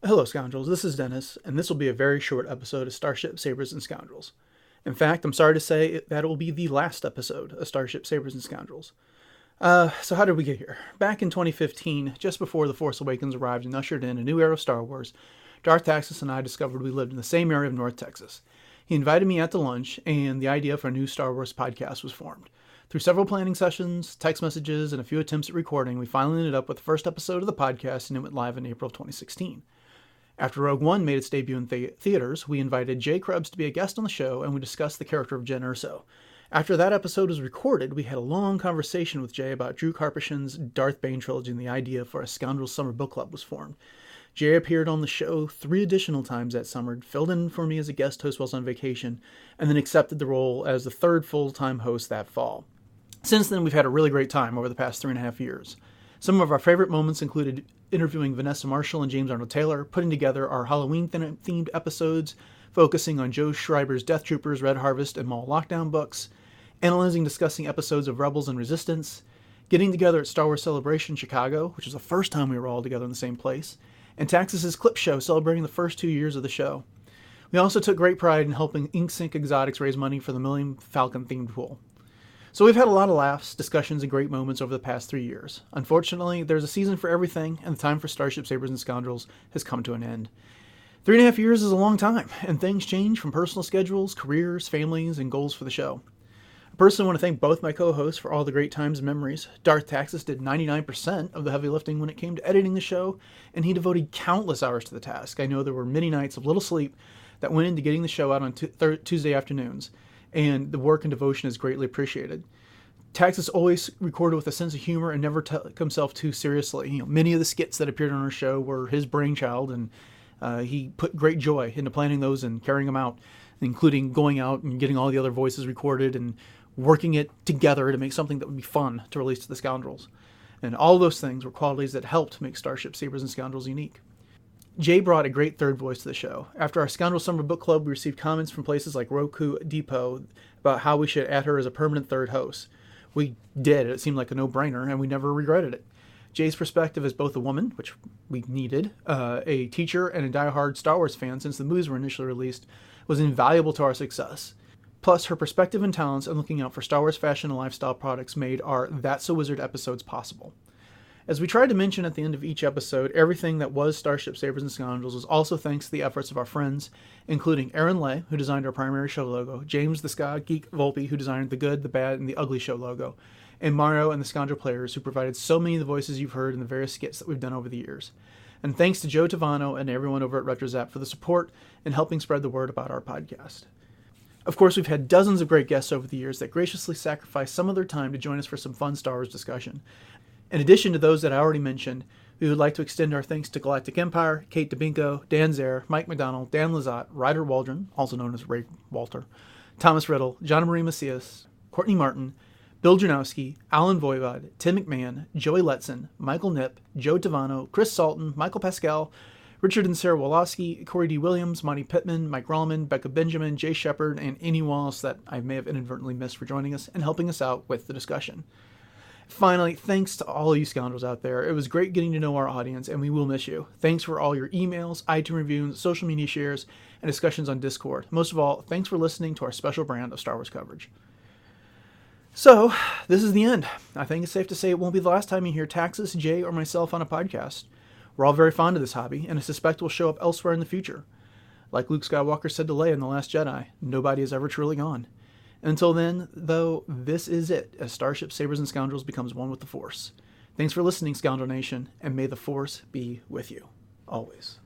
Hello, Scoundrels. This is Dennis, and this will be a very short episode of Starship, Sabers, and Scoundrels. In fact, I'm sorry to say that it will be the last episode of Starship, Sabers, and Scoundrels. So how did we get here? Back in 2015, just before The Force Awakens arrived and ushered in a new era of Star Wars, Darth Taxis and I discovered we lived in the same area of North Texas. He invited me out to lunch, and the idea for a new Star Wars podcast was formed. Through several planning sessions, text messages, and a few attempts at recording, we finally ended up with the first episode of the podcast, and it went live in April of 2016. After Rogue One made its debut in theaters, we invited Jay Krebs to be a guest on the show, and we discussed the character of Jyn Erso. After that episode was recorded, we had a long conversation with Jay about Drew Karpyshyn's Darth Bane trilogy, and the idea for a Scoundrels Summer Book Club was formed. Jay appeared on the show 3 additional times that summer, filled in for me as a guest host while I was on vacation, and then accepted the role as the 3rd full-time host that fall. Since then, we've had a really great time over the past 3.5 years. Some of our favorite moments included interviewing Vanessa Marshall and James Arnold Taylor, putting together our Halloween-themed episodes, focusing on Joe Schreiber's Death Troopers, Red Harvest, and Mall Lockdown books, analyzing and discussing episodes of Rebels and Resistance, getting together at Star Wars Celebration Chicago, which was the first time we were all together in the same place, and Taxis' Clip Show, celebrating the first 2 years of the show. We also took great pride in helping Ink Sync Exotics raise money for the Millennium Falcon-themed pool. So we've had a lot of laughs, discussions, and great moments over the past 3 years. Unfortunately, there's a season for everything, and the time for Starship, Sabers, and Scoundrels has come to an end. 3.5 years is a long time, and things change from personal schedules, careers, families, and goals for the show. I personally want to thank both my co-hosts for all the great times and memories. Darth Taxis did 99% of the heavy lifting when it came to editing the show, and he devoted countless hours to the task. I know there were many nights of little sleep that went into getting the show out on Tuesday afternoons, and the work and devotion is greatly appreciated. Taxis always recorded with a sense of humor and never took himself too seriously. Many of the skits that appeared on our show were his brainchild, and he put great joy into planning those and carrying them out, including going out and getting all the other voices recorded and working it together to make something that would be fun to release to the Scoundrels. And all those things were qualities that helped make Starship, Sabers, and Scoundrels unique. Jay brought a great third voice to the show. After our Scoundrels Summer Book Club, we received comments from places like Roku Depot about how we should add her as a permanent third host. We did. It seemed like a no-brainer, and we never regretted it. Jay's perspective as both a woman, which we needed, a teacher, and a die-hard Star Wars fan since the movies were initially released, was invaluable to our success. Plus, her perspective and talents in looking out for Star Wars fashion and lifestyle products made our That's a Wizard episodes possible. As we tried to mention at the end of each episode, everything that was Starship, Sabers, and Scoundrels was also thanks to the efforts of our friends, including Aaron Lay, who designed our primary show logo, James the Ska Geek Volpe, who designed the Good, the Bad, and the Ugly show logo, and Mario and the Scoundrel players, who provided so many of the voices you've heard in the various skits that we've done over the years. And thanks to Joe Tavano and everyone over at RetroZap for the support and helping spread the word about our podcast. Of course, we've had dozens of great guests over the years that graciously sacrificed some of their time to join us for some fun Star Wars discussion. In addition to those that I already mentioned, we would like to extend our thanks to Galactic Empire, Kate DeBinko, Dan Zare, Mike McDonald, Dan Lazat, Ryder Waldron, also known as Ray Walter, Thomas Riddle, John Marie Macias, Courtney Martin, Bill Janowski, Alan Voivod, Tim McMahon, Joey Letson, Michael Knipp, Joe Tavano, Chris Salton, Michael Pascal, Richard and Sarah Woloski, Corey D. Williams, Monty Pittman, Mike Rollman, Becca Benjamin, Jay Shepard, and anyone else that I may have inadvertently missed for joining us and helping us out with the discussion. Finally, thanks to all of you Scoundrels out there. It was great getting to know our audience, and we will miss you. Thanks for all your emails, iTunes reviews, social media shares, and discussions on Discord. Most of all, thanks for listening to our special brand of Star Wars coverage. So, this is the end. I think it's safe to say it won't be the last time you hear Taxis, Jay, or myself on a podcast. We're all very fond of this hobby, and I suspect we'll show up elsewhere in the future. Like Luke Skywalker said to Leia in The Last Jedi, nobody is ever truly gone. Until then, though, this is it, as Starship, Sabers, and Scoundrels becomes one with the Force. Thanks for listening, Scoundrel Nation, and may the Force be with you. Always.